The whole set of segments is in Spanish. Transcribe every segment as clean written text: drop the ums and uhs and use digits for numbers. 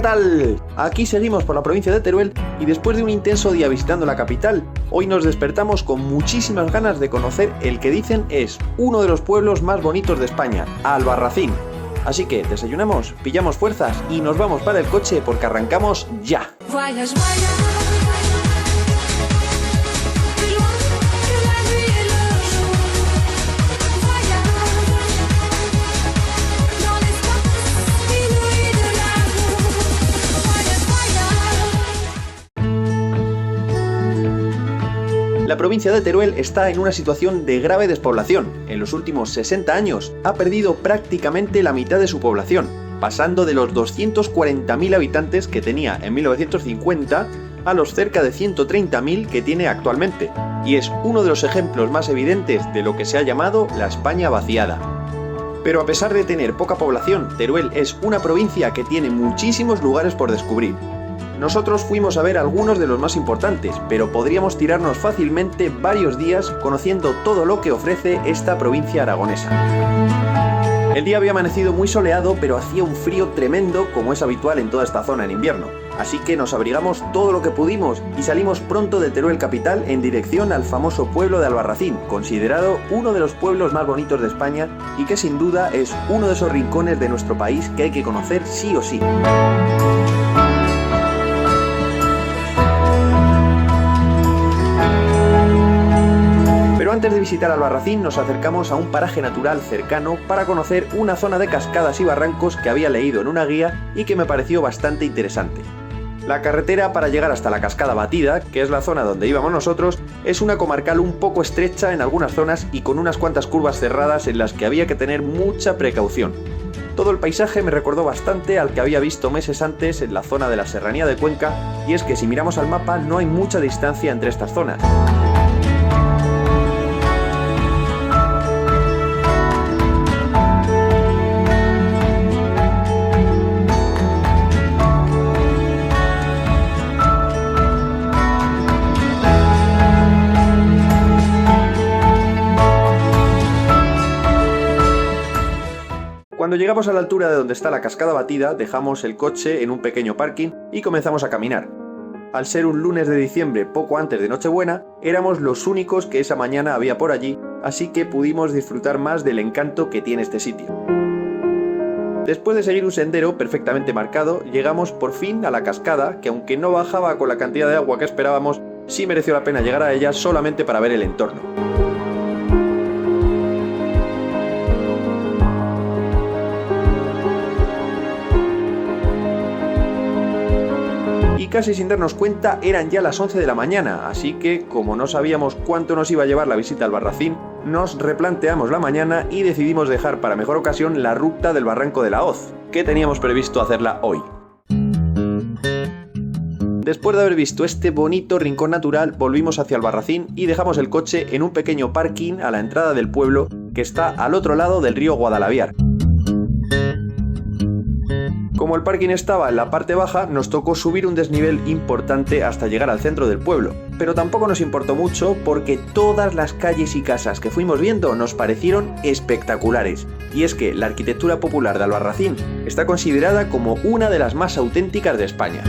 tal? Aquí seguimos por la provincia de Teruel y después de un intenso día visitando la capital, hoy nos despertamos con muchísimas ganas de conocer el que dicen es uno de los pueblos más bonitos de España, Albarracín. Así que desayunamos, pillamos fuerzas y nos vamos para el coche porque arrancamos ya. La provincia de Teruel está en una situación de grave despoblación. En los últimos 60 años ha perdido prácticamente la mitad de su población, pasando de los 240.000 habitantes que tenía en 1950 a los cerca de 130.000 que tiene actualmente, y es uno de los ejemplos más evidentes de lo que se ha llamado la España vaciada. Pero a pesar de tener poca población, Teruel es una provincia que tiene muchísimos lugares por descubrir. Nosotros fuimos a ver algunos de los más importantes, pero podríamos tirarnos fácilmente varios días conociendo todo lo que ofrece esta provincia aragonesa. El día había amanecido muy soleado, pero hacía un frío tremendo como es habitual en toda esta zona en invierno. Así que nos abrigamos todo lo que pudimos y salimos pronto de Teruel capital en dirección al famoso pueblo de Albarracín, considerado uno de los pueblos más bonitos de España y que sin duda es uno de esos rincones de nuestro país que hay que conocer sí o sí. Pero antes de visitar Albarracín nos acercamos a un paraje natural cercano para conocer una zona de cascadas y barrancos que había leído en una guía y que me pareció bastante interesante. La carretera para llegar hasta la Cascada Batida, que es la zona donde íbamos nosotros, es una comarcal un poco estrecha en algunas zonas y con unas cuantas curvas cerradas en las que había que tener mucha precaución. Todo el paisaje me recordó bastante al que había visto meses antes en la zona de la Serranía de Cuenca, y es que si miramos al mapa no hay mucha distancia entre estas zonas. Cuando llegamos a la altura de donde está la Cascada Batida, dejamos el coche en un pequeño parking y comenzamos a caminar. Al ser un lunes de diciembre poco antes de Nochebuena, éramos los únicos que esa mañana había por allí, así que pudimos disfrutar más del encanto que tiene este sitio. Después de seguir un sendero perfectamente marcado, llegamos por fin a la cascada, que aunque no bajaba con la cantidad de agua que esperábamos, sí mereció la pena llegar a ella solamente para ver el entorno. Y casi sin darnos cuenta eran ya las 11 de la mañana, así que como no sabíamos cuánto nos iba a llevar la visita al Albarracín, nos replanteamos la mañana y decidimos dejar para mejor ocasión la ruta del Barranco de la Hoz, que teníamos previsto hacerla hoy. Después de haber visto este bonito rincón natural, volvimos hacia Albarracín y dejamos el coche en un pequeño parking a la entrada del pueblo que está al otro lado del río Guadalaviar. Como el parking estaba en la parte baja, nos tocó subir un desnivel importante hasta llegar al centro del pueblo, pero tampoco nos importó mucho porque todas las calles y casas que fuimos viendo nos parecieron espectaculares. Y es que la arquitectura popular de Albarracín está considerada como una de las más auténticas de España.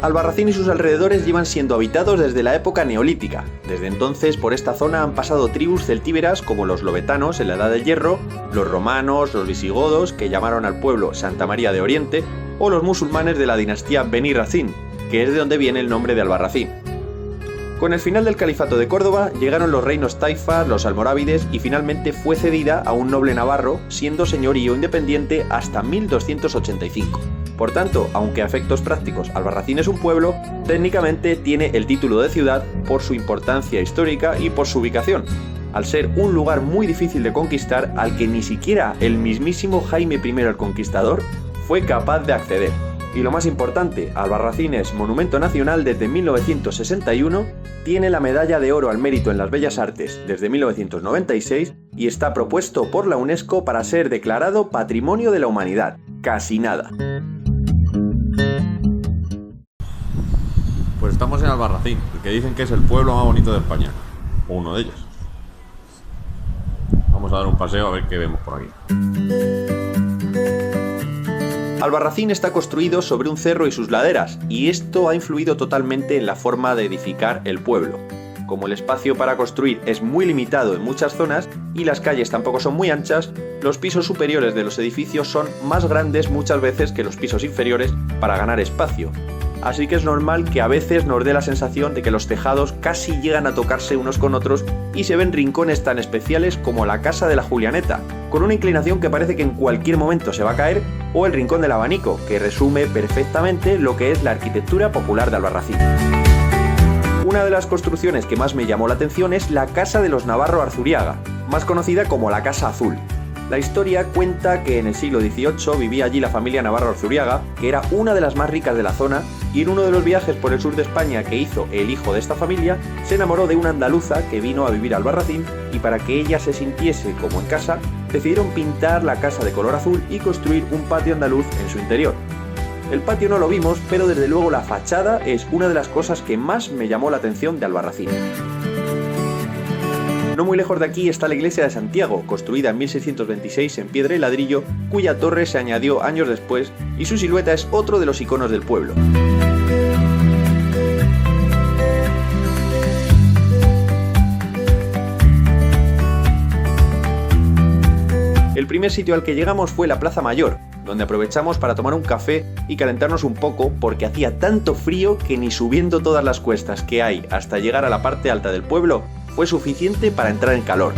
Albarracín y sus alrededores llevan siendo habitados desde la época neolítica. Desde entonces por esta zona han pasado tribus celtíberas como los lovetanos en la Edad del Hierro, los romanos, los visigodos, que llamaron al pueblo Santa María de Oriente, o los musulmanes de la dinastía Beni Racín, que es de donde viene el nombre de Albarracín. Con el final del califato de Córdoba llegaron los reinos taifas, los almorávides y finalmente fue cedida a un noble navarro, siendo señorío independiente hasta 1285. Por tanto, aunque a efectos prácticos Albarracín es un pueblo, técnicamente tiene el título de ciudad por su importancia histórica y por su ubicación, al ser un lugar muy difícil de conquistar al que ni siquiera el mismísimo Jaime I el Conquistador fue capaz de acceder. Y lo más importante, Albarracín es Monumento Nacional desde 1961, tiene la Medalla de Oro al Mérito en las Bellas Artes desde 1996 y está propuesto por la UNESCO para ser declarado Patrimonio de la Humanidad. Casi nada. Pues estamos en Albarracín, el que dicen que es el pueblo más bonito de España, o uno de ellos. Vamos a dar un paseo a ver qué vemos por aquí. Albarracín está construido sobre un cerro y sus laderas, y esto ha influido totalmente en la forma de edificar el pueblo. Como el espacio para construir es muy limitado en muchas zonas y las calles tampoco son muy anchas, los pisos superiores de los edificios son más grandes muchas veces que los pisos inferiores para ganar espacio. Así que es normal que a veces nos dé la sensación de que los tejados casi llegan a tocarse unos con otros y se ven rincones tan especiales como la Casa de la Julianeta, con una inclinación que parece que en cualquier momento se va a caer, o el Rincón del Abanico, que resume perfectamente lo que es la arquitectura popular de Albarracín. Una de las construcciones que más me llamó la atención es la Casa de los Navarro Arzuriaga, más conocida como la Casa Azul. La historia cuenta que en el siglo XVIII vivía allí la familia Navarro Arzuriaga, que era una de las más ricas de la zona, y en uno de los viajes por el sur de España que hizo el hijo de esta familia, se enamoró de una andaluza que vino a vivir a Albarracín, y para que ella se sintiese como en casa, decidieron pintar la casa de color azul y construir un patio andaluz en su interior. El patio no lo vimos, pero desde luego la fachada es una de las cosas que más me llamó la atención de Albarracín. No muy lejos de aquí está la iglesia de Santiago, construida en 1626 en piedra y ladrillo, cuya torre se añadió años después, y su silueta es otro de los iconos del pueblo. El primer sitio al que llegamos fue la Plaza Mayor, donde aprovechamos para tomar un café y calentarnos un poco porque hacía tanto frío que ni subiendo todas las cuestas que hay hasta llegar a la parte alta del pueblo fue suficiente para entrar en calor.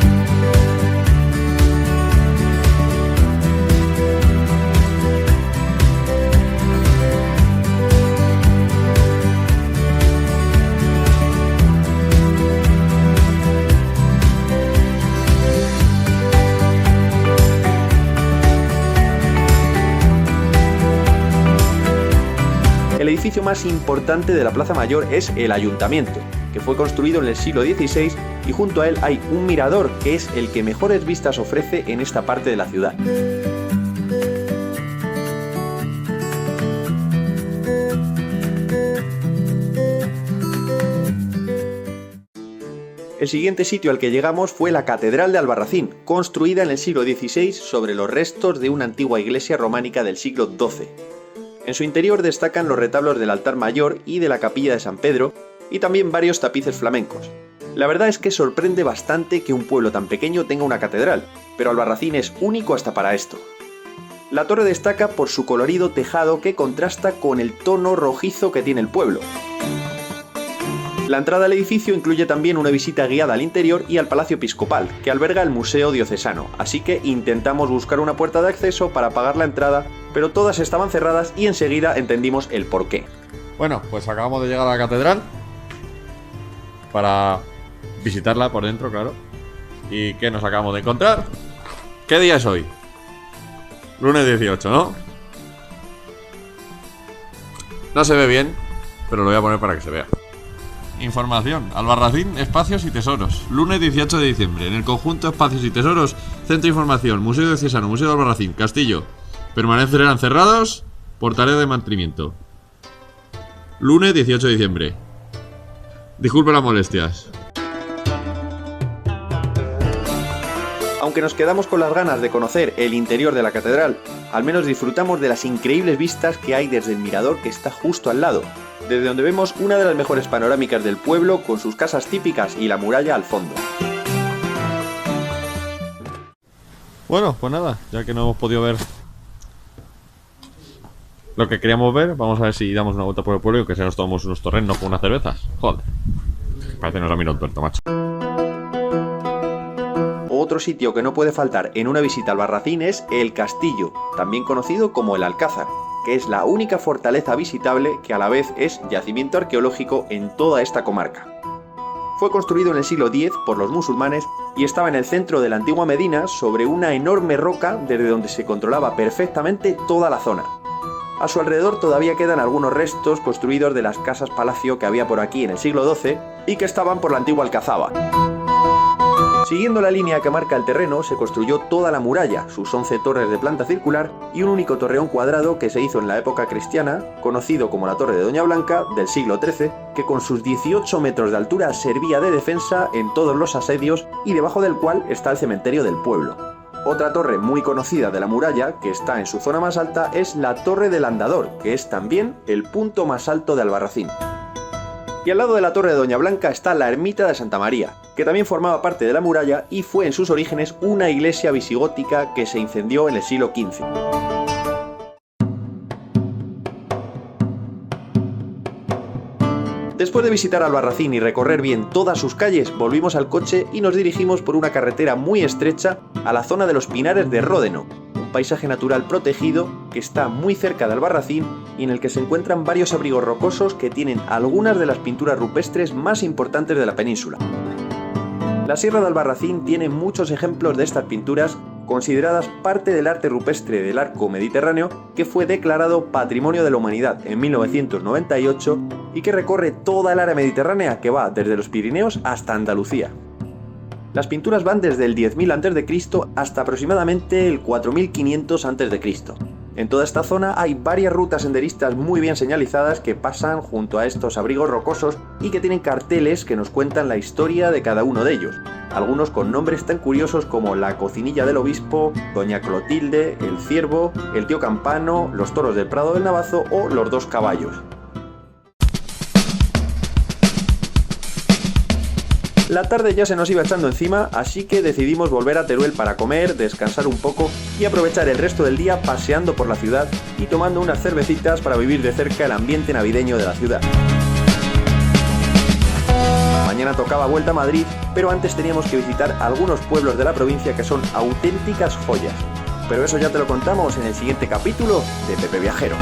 El edificio más importante de la Plaza Mayor es el Ayuntamiento, que fue construido en el siglo XVI y junto a él hay un mirador que es el que mejores vistas ofrece en esta parte de la ciudad. El siguiente sitio al que llegamos fue la Catedral de Albarracín, construida en el siglo XVI sobre los restos de una antigua iglesia románica del siglo XII. En su interior destacan los retablos del altar mayor y de la capilla de San Pedro, y también varios tapices flamencos. La verdad es que sorprende bastante que un pueblo tan pequeño tenga una catedral, pero Albarracín es único hasta para esto. La torre destaca por su colorido tejado que contrasta con el tono rojizo que tiene el pueblo. La entrada al edificio incluye también una visita guiada al interior y al Palacio Episcopal, que alberga el Museo Diocesano, así que intentamos buscar una puerta de acceso para pagar la entrada, pero todas estaban cerradas y enseguida entendimos el porqué. Bueno, pues acabamos de llegar a la catedral para visitarla por dentro, claro. ¿Y qué nos acabamos de encontrar? ¿Qué día es hoy? Lunes 18, ¿no? No se ve bien, pero lo voy a poner para que se vea. Información: Albarracín, espacios y tesoros. Lunes 18 de diciembre. En el conjunto Espacios y Tesoros, Centro de Información, Museo Diocesano, Museo de Albarracín, Castillo. Permanecerán cerrados por tarea de mantenimiento. Lunes 18 de diciembre. Disculpe las molestias. Aunque nos quedamos con las ganas de conocer el interior de la catedral, al menos disfrutamos de las increíbles vistas que hay desde el mirador que está justo al lado, desde donde vemos una de las mejores panorámicas del pueblo con sus casas típicas y la muralla al fondo. Bueno, pues nada, ya que no hemos podido ver lo que queríamos ver, vamos a ver si damos una vuelta por el pueblo y que se nos tomamos unos torrenos con unas cervezas. Joder, parece que nos ha mirado tuerto, macho. Otro sitio que no puede faltar en una visita al Albarracín es el Castillo, también conocido como el Alcázar, que es la única fortaleza visitable que a la vez es yacimiento arqueológico en toda esta comarca. Fue construido en el siglo X por los musulmanes y estaba en el centro de la antigua Medina sobre una enorme roca desde donde se controlaba perfectamente toda la zona. A su alrededor todavía quedan algunos restos construidos de las casas palacio que había por aquí en el siglo XII y que estaban por la antigua Alcazaba. Siguiendo la línea que marca el terreno, se construyó toda la muralla, sus 11 torres de planta circular y un único torreón cuadrado que se hizo en la época cristiana, conocido como la Torre de Doña Blanca, del siglo XIII, que con sus 18 metros de altura servía de defensa en todos los asedios y debajo del cual está el cementerio del pueblo. Otra torre muy conocida de la muralla, que está en su zona más alta, es la Torre del Andador, que es también el punto más alto de Albarracín. Y al lado de la Torre de Doña Blanca está la Ermita de Santa María, que también formaba parte de la muralla y fue en sus orígenes una iglesia visigótica que se incendió en el siglo XV. Después de visitar Albarracín y recorrer bien todas sus calles, volvimos al coche y nos dirigimos por una carretera muy estrecha a la zona de los Pinares de Ródeno, un paisaje natural protegido que está muy cerca de Albarracín y en el que se encuentran varios abrigos rocosos que tienen algunas de las pinturas rupestres más importantes de la península. La Sierra de Albarracín tiene muchos ejemplos de estas pinturas, consideradas parte del arte rupestre del arco mediterráneo, que fue declarado Patrimonio de la Humanidad en 1998 y que recorre toda el área mediterránea que va desde los Pirineos hasta Andalucía. Las pinturas van desde el 10.000 a.C. hasta aproximadamente el 4.500 a.C. En toda esta zona hay varias rutas senderistas muy bien señalizadas que pasan junto a estos abrigos rocosos y que tienen carteles que nos cuentan la historia de cada uno de ellos, algunos con nombres tan curiosos como la Cocinilla del Obispo, Doña Clotilde, el Ciervo, el Tío Campano, los Toros del Prado del Navazo o los Dos Caballos. La tarde ya se nos iba echando encima, así que decidimos volver a Teruel para comer, descansar un poco y aprovechar el resto del día paseando por la ciudad y tomando unas cervecitas para vivir de cerca el ambiente navideño de la ciudad. Mañana tocaba vuelta a Madrid, pero antes teníamos que visitar algunos pueblos de la provincia que son auténticas joyas. Pero eso ya te lo contamos en el siguiente capítulo de Pepe Viajero.